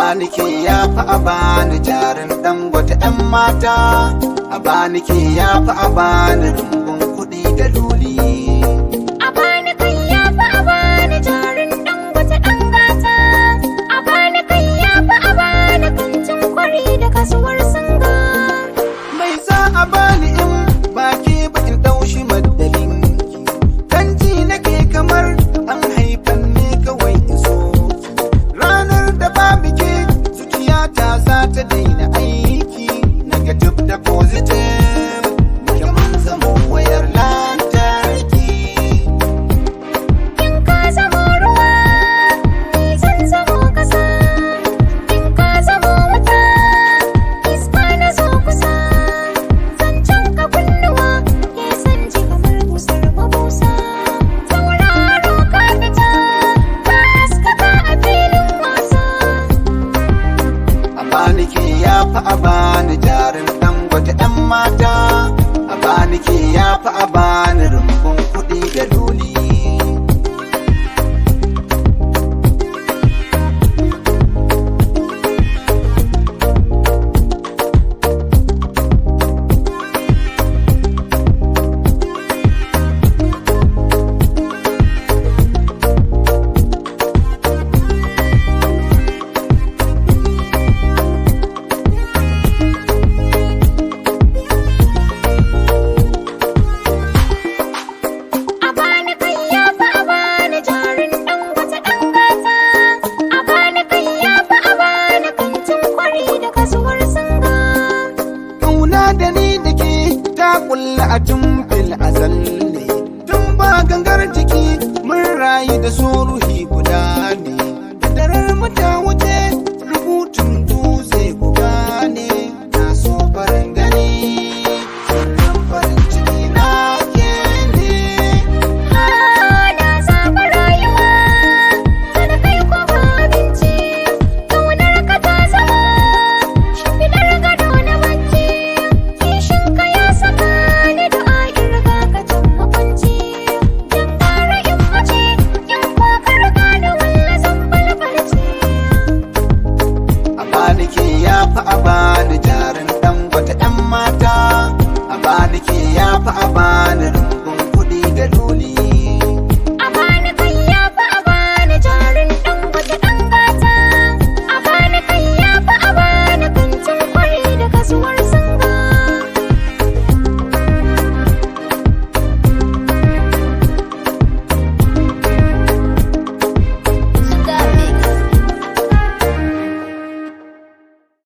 bani ke ya fi a bani jarin Dangote 'yan mata, a bani ke ya fi a bani rumbun kuɗi da luli. A bani kai ya fi a bani jarin Dangote ɗan gata, a bani kai ya fi a bani kantin kwari da kasuwar singa. Mai sa a bani in baki ba in ɗaushi madalin kanji nake kamar an haifan ne kawai in so. Ranar da babu ke zuciyata za ta daina aiki, negative da positive muke mun zama wayar lantarki. In ka zamo ruwa, ni zan zamo ƙasa. In ka zamo wuta, iska na zo kusa. Zancen ka kunnuwa, ke san ji kamar busar mabusa. Tauraro ka fita, ka haskaka a filin wasa. A bani ke ya fi a bani jarin Dangote 'yan mata, a bani ke ya fi a bani rumbun kuɗi da luli. A bani kai ya fi a bani jarin Dangote ɗan gata, a bani kai ya fi a bani kantin kwari da kasuwar singa. Ƙauna da ni da ke ta kulla a tun fil azal ne, tun ba gangar jiki mun rayu da so ruhi guda ne. Darar mu ta wuce rubutun dutse guda ne, na so farin gani sirrin farin ciki na ke ne. Na zaɓi rayuwa, kada kai ko ba abinci. Ƙaunar ka ta zama shimfiɗar gado na bacci. Kishin ka ya saka ni da in riga ka can makwanci. Dan gara in mace, in ko ka riga ni walla zan balbalce. A bani ke ya fi a bani jarin Dangote 'yan mata, a bani ke ya fi a bani rumbun kuɗi da luli.